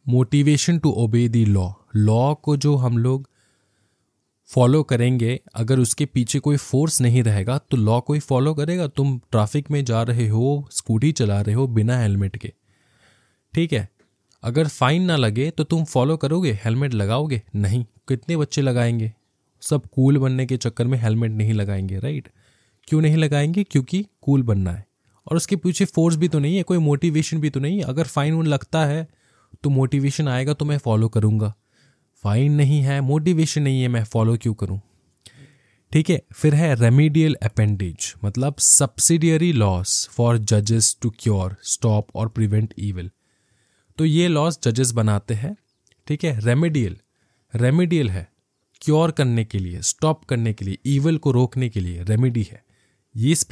motivation to obey the law, law को जो हम लोग फॉलो करेंगे, अगर उसके पीछे कोई फोर्स नहीं रहेगा तो लॉ कोई फॉलो करेगा। तुम ट्रैफिक में जा रहे हो, स्कूटी चला रहे हो बिना हेलमेट के, ठीक है, अगर फाइन ना लगे तो तुम फॉलो करोगे, हेलमेट लगाओगे नहीं। कितने बच्चे लगाएंगे, सब कूल बनने के चक्कर में हेलमेट नहीं लगाएंगे, राइट। क्यों नहीं लगाएंगे, क्योंकि कूल बनना है, और उसके पीछे फोर्स भी तो नहीं है, कोई मोटिवेशन भी तो नहीं है। अगर फाइन लगता है तो मोटिवेशन आएगा तो मैं फॉलो करूंगा, फाइन नहीं है, मोटिवेशन नहीं है, मैं फॉलो क्यों करूं, ठीक है। फिर है रेमेडियल अपेंडेज, मतलब सब्सिडियरी लॉस फॉर जजेस टू क्योर, स्टॉप और प्रिवेंट ईविल। तो ये लॉस जजेस बनाते हैं, ठीक है। रेमेडियल है क्योर करने के लिए, स्टॉप करने के लिए, ईविल को रोकने के लिए रेमेडी है। ये इस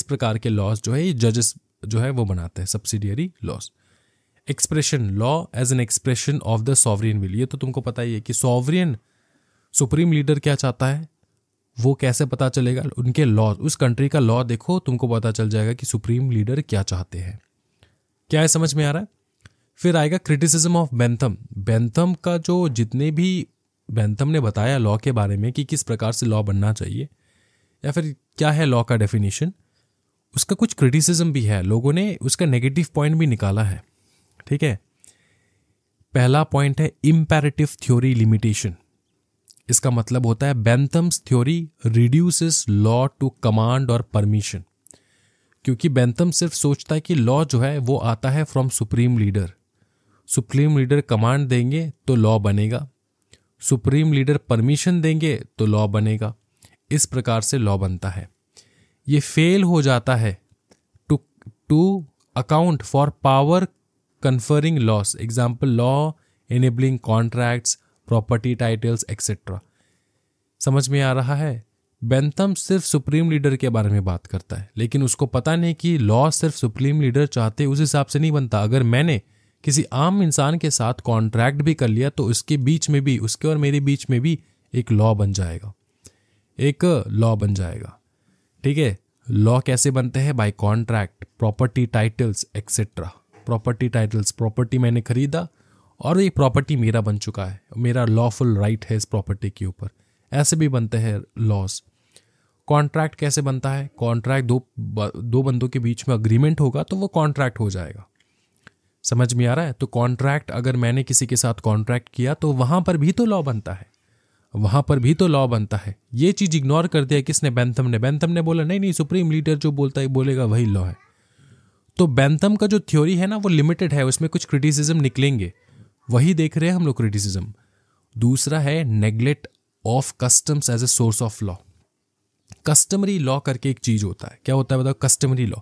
प्रकार के लॉस जो है ये जजेस जो है वो बनाते हैं, subsidiary laws. Expression, law as an expression of the sovereign will, ये तो तुमको पता ही है कि सॉवरेन सुप्रीम लीडर क्या चाहता है, वो कैसे पता चलेगा, उनके लॉ, उस कंट्री का लॉ देखो, तुमको पता चल जाएगा कि सुप्रीम लीडर क्या चाहते हैं। क्या है, समझ में आ रहा है। फिर आएगा क्रिटिसिज्म ऑफ बेंथम। बेंथम का जो जितने भी बेंथम ने बताया लॉ के बारे में कि किस प्रकार से लॉ बनना चाहिए या फिर क्या है लॉ का डेफिनेशन, उसका कुछ क्रिटिसिज्म भी है, लोगों ने उसका नेगेटिव पॉइंट भी निकाला है, ठीक है। पहला पॉइंट है इंपैरेटिव थ्योरी लिमिटेशन। इसका मतलब होता है Bentham's theory reduces law to command और परमिशन, क्योंकि बेंथम सिर्फ सोचता है कि लॉ जो है वो आता है from supreme leader. Supreme leader command देंगे तो लॉ बनेगा, सुप्रीम लीडर परमिशन देंगे तो लॉ बनेगा। इस प्रकार से लॉ बनता है। ये फेल हो जाता है to account for power conferring laws, example law enabling contracts, property titles etcetera. समझ में आ रहा है? बेंथम सिर्फ सुप्रीम लीडर के बारे में बात करता है, लेकिन उसको पता नहीं कि लॉ सिर्फ सुप्रीम लीडर चाहते उस हिसाब से नहीं बनता। अगर मैंने किसी आम इंसान के साथ कॉन्ट्रैक्ट भी कर लिया तो उसके बीच में भी, उसके और मेरे बीच में भी एक लॉ बन जाएगा, एक लॉ बन जाएगा। ठीक है, लॉ कैसे बनते हैं? By contract, property titles etcetera. Property titles, property मैंने खरीदा और ये प्रॉपर्टी मेरा बन चुका है, मेरा लॉफुल राइट है इस प्रॉपर्टी के ऊपर। ऐसे भी बनते हैं लॉज। कॉन्ट्रैक्ट कैसे बनता है? कॉन्ट्रैक्ट दो बंदों के बीच में अग्रीमेंट होगा तो वो कॉन्ट्रैक्ट हो जाएगा। समझ में आ रहा है? तो कॉन्ट्रैक्ट, अगर मैंने किसी के साथ कॉन्ट्रैक्ट किया तो वहां पर भी तो लॉ बनता है, वहां पर भी तो लॉ बनता है। ये चीज इग्नोर कर दिया किसने? बेंथम ने। बेंथम ने बोला नहीं सुप्रीम लीडर जो बोलता है बोलेगा वही लॉ है। तो बेंथम का जो थ्योरी है ना वो लिमिटेड है, उसमें कुछ क्रिटिसिज्म निकलेंगे, वही देख रहे हैं हम लोग क्रिटिसिज्म। दूसरा है neglect of customs as a source of law. Customary law करके एक चीज होता है। क्या होता है बताओ? कस्टमरी लॉ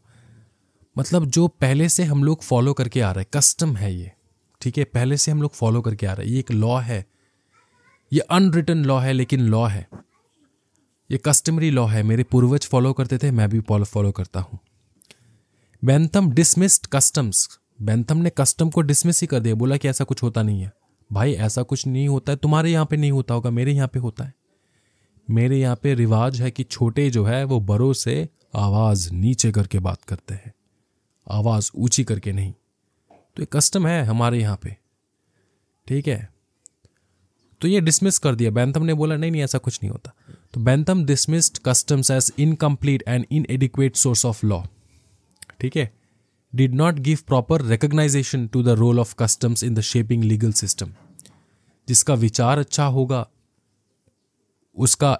मतलब जो पहले से हम लोग फॉलो करके आ रहे हैं, कस्टम है ये। ठीक है, पहले से हम लोग फॉलो करके आ रहे हैं, ये एक लॉ है, ये अनरिटन लॉ है लेकिन लॉ है, ये कस्टमरी लॉ है। मेरे पूर्वज फॉलो करते थे, मैं भी फॉलो करता हूं। Bentham dismissed customs. बेंथम ने कस्टम को डिसमिस ही कर दिया, बोला कि ऐसा कुछ होता नहीं है। भाई ऐसा कुछ नहीं होता है, तुम्हारे यहां पे नहीं होता होगा, मेरे यहां पे होता है। मेरे यहाँ पे रिवाज है कि छोटे जो है वो बड़ों से आवाज नीचे करके बात करते हैं, आवाज ऊंची करके नहीं। तो ये कस्टम है हमारे यहाँ पे। ठीक है, तो ये डिसमिस कर दिया। बेंथम ने बोला नहीं ऐसा कुछ नहीं होता। तो Bentham dismissed customs as incomplete and inadequate source of law. ठीक है, did not give proper recognition to the role of customs in the shaping legal system. जिसका विचार अच्छा होगा, उसका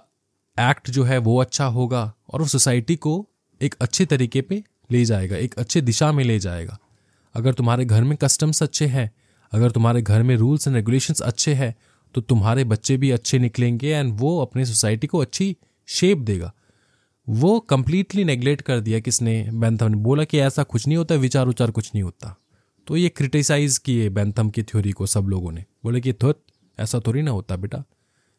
एक्ट जो है वो अच्छा होगा और वो सोसाइटी को एक अच्छे तरीके पे ले जाएगा, एक अच्छे दिशा में ले जाएगा। अगर तुम्हारे घर में कस्टम्स अच्छे हैं, अगर तुम्हारे घर में रूल्स एंड रेगुलेशंस अच्छे हैं तो तुम्हारे बच्चे भी अच्छे निकलेंगे एंड वो अपनी सोसाइटी को अच्छी शेप देगा। वो कंप्लीटली नेग्लेक्ट कर दिया किसने? बेंथम ने। बोला कि ऐसा कुछ नहीं होता, विचार उचार कुछ नहीं होता। तो ये क्रिटिसाइज किए बेंथम की थ्योरी को सब लोगों ने, बोले कि ऐसा थोड़ी ना होता बेटा,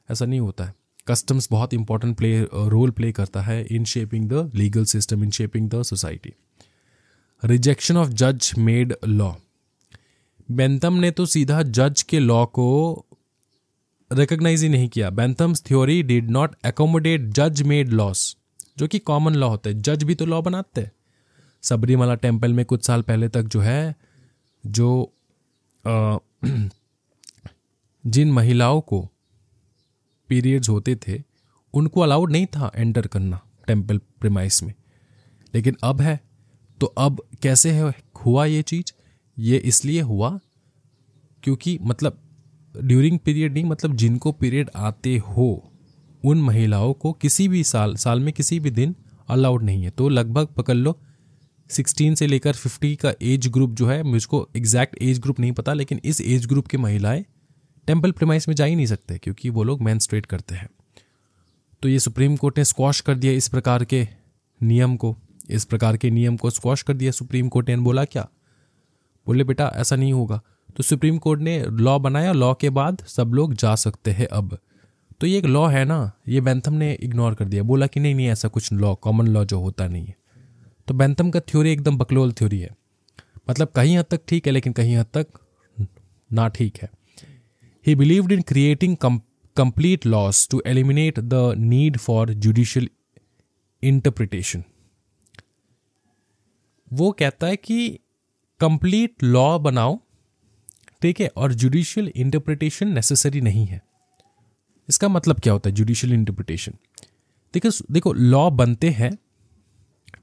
ऐसा नहीं होता है। कस्टम्स बहुत इंपॉर्टेंट रोल प्ले करता है in shaping the legal system, in shaping the society. Rejection of जज मेड लॉ। बेंथम ने तो सीधा जज के लॉ को रिकॉग्नाइज ही नहीं किया। बेंथम्स थ्योरी डिड नॉट एकोमोडेट जज मेड लॉस, जो कि कॉमन लॉ होते हैं। जज भी तो लॉ बनाते हैं। सबरीमला टेम्पल में कुछ साल पहले तक जो है, जो जिन महिलाओं को पीरियड्स होते थे उनको अलाउड नहीं था एंटर करना टेम्पल प्रीमाइस में, लेकिन अब है। तो अब कैसे हुआ ये चीज? ये इसलिए हुआ क्योंकि मतलब ड्यूरिंग पीरियड नहीं, मतलब जिनको पीरियड आते हो उन महिलाओं को किसी भी साल में किसी भी दिन अलाउड नहीं है। तो लगभग पकड़ लो 16 से लेकर 50 का एज ग्रुप जो है, मुझको एग्जैक्ट एज ग्रुप नहीं पता, लेकिन इस एज ग्रुप की महिलाएं टेम्पल प्रीमाइस में जा ही नहीं सकते क्योंकि वो लोग मेंस्ट्रुएट करते हैं। तो ये सुप्रीम कोर्ट ने स्क्वॉश कर दिया इस प्रकार के नियम को, इस प्रकार के नियम को स्क्वॉश कर दिया सुप्रीम कोर्ट ने। बोला क्या? बोले बेटा ऐसा नहीं होगा। तो सुप्रीम कोर्ट ने लॉ बनाया, लॉ के बाद सब लोग जा सकते हैं अब। तो ये एक लॉ है ना, ये बेंथम ने इग्नोर कर दिया, बोला कि नहीं ऐसा कुछ लॉ, कॉमन लॉ जो होता नहीं है। तो बेंथम का थ्योरी एकदम बकलोल थ्योरी है, मतलब कहीं हद तक ठीक है लेकिन कहीं हद तक ना ठीक है। He believed in creating complete laws to eliminate the need for judicial interpretation. वो कहता है कि कंप्लीट लॉ बनाओ, ठीक है, और जुडिशियल इंटरप्रिटेशन नेसेसरी नहीं है। इसका मतलब क्या होता है जुडिशियल इंटरप्रिटेशन? देखो लॉ बनते हैं,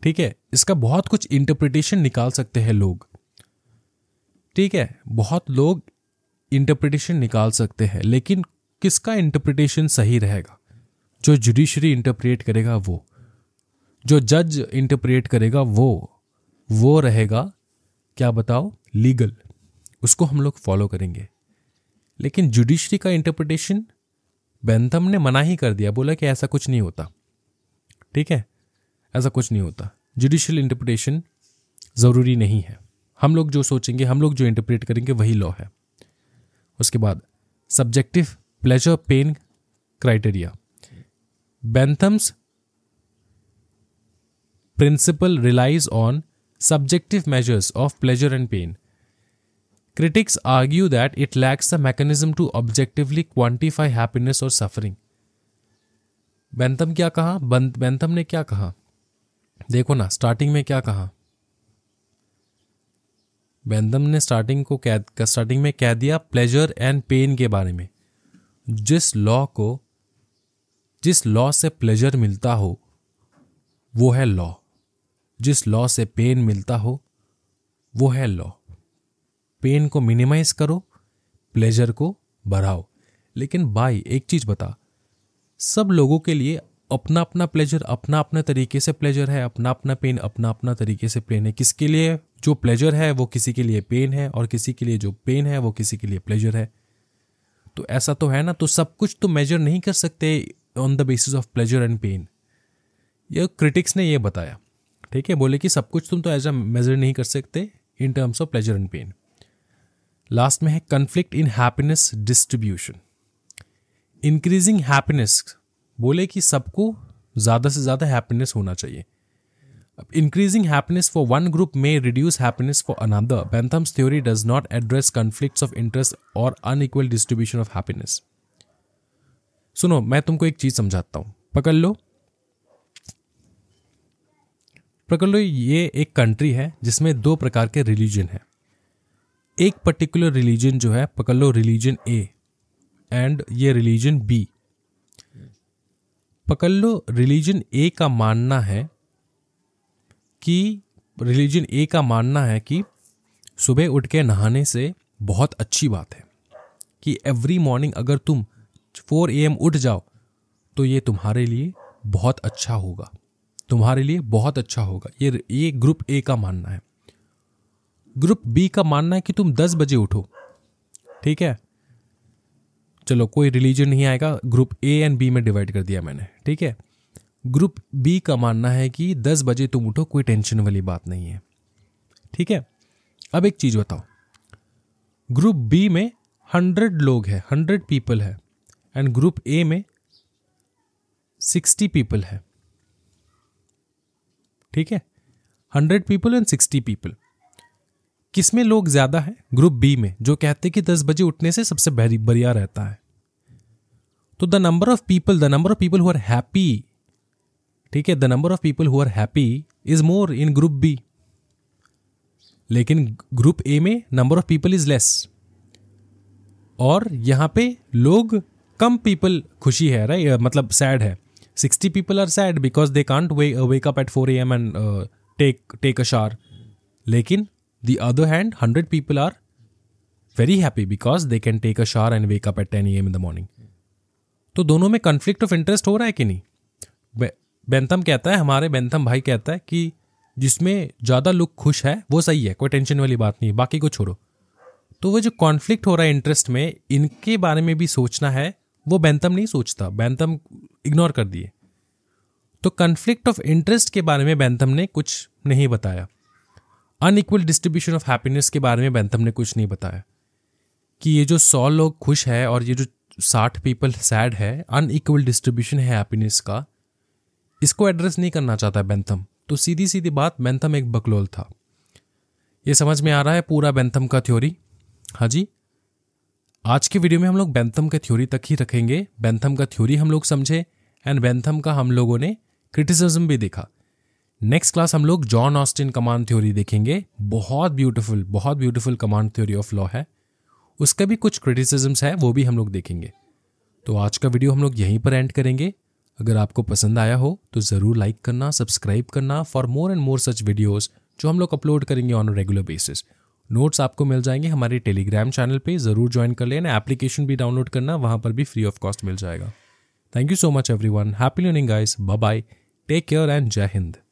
ठीक है, इसका बहुत कुछ इंटरप्रिटेशन निकाल सकते हैं लोग, ठीक है, बहुत लोग इंटरप्रिटेशन निकाल सकते हैं, लेकिन किसका इंटरप्रिटेशन सही रहेगा? जो जुडिशरी इंटरप्रेट करेगा वो, जो जज इंटरप्रेट करेगा वो रहेगा क्या बताओ? लीगल। उसको हम लोग फॉलो करेंगे। लेकिन जुडिशरी का इंटरप्रिटेशन बेंथम ने मना ही कर दिया, बोला कि ऐसा कुछ नहीं होता, ठीक है, ऐसा कुछ नहीं होता, जुडिशियल इंटरप्रिटेशन ज़रूरी नहीं है, हम लोग जो सोचेंगे, हम लोग जो इंटरप्रेट करेंगे वही लॉ है। उसके बाद subjective pleasure pain criteria, Bentham's principle relies on subjective measures of pleasure and pain. Critics argue that it lacks the mechanism to objectively quantify happiness or suffering. Bentham क्या कहा? बेंथम ने क्या कहा? देखो ना, स्टार्टिंग में क्या कहा? बेंथम ने स्टार्टिंग में कह दिया प्लेजर एंड पेन के बारे में। जिस लॉ से प्लेजर मिलता हो वो है लॉ, जिस लॉ से पेन मिलता हो वो है लॉ। पेन को मिनिमाइज करो, प्लेजर को बढ़ाओ। लेकिन भाई एक चीज बता, सब लोगों के लिए अपना अपना प्लेजर, अपना अपना तरीके से प्लेजर है, अपना अपना पेन अपना अपना तरीके से पेन है। किसके लिए जो प्लेजर है वो किसी के लिए पेन है, और किसी के लिए जो पेन है वो किसी के लिए प्लेजर है। तो ऐसा तो है ना, तो सब कुछ तो मेजर नहीं कर सकते on the basis of pleasure and pain. ये क्रिटिक्स ने ये बताया, ठीक है, बोले कि सब कुछ तुम तो ऐसा मेजर नहीं कर सकते in terms of pleasure and pain. Last में है conflict in happiness distribution. Increasing happiness, बोले कि सबको ज्यादा से ज्यादा हैप्पीनेस होना चाहिए। अब increasing happiness for one group में reduce happiness for another. Bentham's theory does not address conflicts of interest और अनइक्वल डिस्ट्रीब्यूशन ऑफ हैप्पीनेस। सुनो, मैं तुमको एक चीज समझाता हूं, पकड़ लो। ये एक कंट्री है जिसमें दो प्रकार के रिलीजन है। एक पर्टिकुलर रिलीजन जो है, पकड़ लो, रिलीजन ए, एंड ये रिलीजन बी। पकड़ लो, रिलीजन ए का मानना है कि सुबह उठ के नहाने से बहुत अच्छी बात है, कि एवरी मॉर्निंग अगर तुम 4 AM उठ जाओ तो ये तुम्हारे लिए बहुत अच्छा होगा, तुम्हारे लिए बहुत अच्छा होगा। ये ग्रुप ए का मानना है। ग्रुप बी का मानना है कि तुम 10 बजे उठो, ठीक है, चलो कोई रिलीजन नहीं आएगा, ग्रुप ए एंड बी में डिवाइड कर दिया मैंने, ठीक है। ग्रुप बी का मानना है कि 10 बजे तुम उठो, कोई टेंशन वाली बात नहीं है, ठीक है। अब एक चीज बताओ, ग्रुप बी में 100 लोग हैं, 100 पीपल है, एंड ग्रुप ए में 60 पीपल है, ठीक है, 100 पीपल एंड 60 पीपल। किसमें लोग ज्यादा है? ग्रुप बी में, जो कहते कि 10 बजे उठने से सबसे बढ़िया रहता है। तो the number of people who are happy, ठीक है, the number of people who are happy is more in group B. लेकिन ग्रुप ए में number of people is less, और यहां पे लोग कम पीपल खुशी है, राइट, मतलब सैड है। 60 people are sad because they can't wake up at 4 AM and take a shower. लेकिन the other hand, 100 people are very happy because they can take a shower and wake up at 10 AM in the morning. तो दोनों में conflict of interest हो रहा है कि नहीं? Bentham कहता है, हमारे बेंथम भाई कहता है कि जिसमें ज़्यादा लोग खुश है वो सही है, कोई टेंशन वाली बात नहीं, बाकी को छोड़ो। तो वो जो कॉन्फ्लिक्ट हो रहा है इंटरेस्ट में, इनके बारे में भी सोचना है, वो बेंथम नहीं सोचता, बेंथम इग्नोर कर दिए। तो कन्फ्लिक्ट ऑफ इंटरेस्ट के बारे में बेंथम ने कुछ नहीं बताया। अनइक्वल डिस्ट्रीब्यूशन ऑफ हैप्पीनेस के बारे में बेंथम ने कुछ नहीं बताया, कि ये जो 100 लोग खुश है और ये जो 60 पीपल सैड है, अनइक्वल डिस्ट्रीब्यूशन है हैप्पीनेस का, इसको एड्रेस नहीं करना चाहता बेंथम। तो सीधी सीधी बात, बेंथम एक बकलोल था। ये समझ में आ रहा है पूरा बेंथम का थ्योरी? हाँ जी, आज के वीडियो में हम लोग बेंथम के थ्योरी तक ही रखेंगे। बेंथम का थ्योरी हम लोग समझे, एंड बेंथम का हम लोगों ने क्रिटिसिज्म भी देखा। नेक्स्ट क्लास हम लोग जॉन ऑस्टिन कमांड थ्योरी देखेंगे। बहुत beautiful command theory of law है, उसका भी कुछ क्रिटिसिज्म्स है, वो भी हम लोग देखेंगे। तो आज का वीडियो हम लोग यहीं पर एंड करेंगे। अगर आपको पसंद आया हो तो ज़रूर लाइक करना, सब्सक्राइब करना for more and more such videos जो हम लोग अपलोड करेंगे ऑन रेगुलर बेसिस। नोट्स आपको मिल जाएंगे हमारे टेलीग्राम चैनल पे, ज़रूर ज्वाइन कर लेना। एप्लीकेशन भी डाउनलोड करना, वहाँ पर भी फ्री ऑफ कॉस्ट मिल जाएगा। Thank you so much everyone. Happy learning guys. Bye bye. Take care and Jai Hind.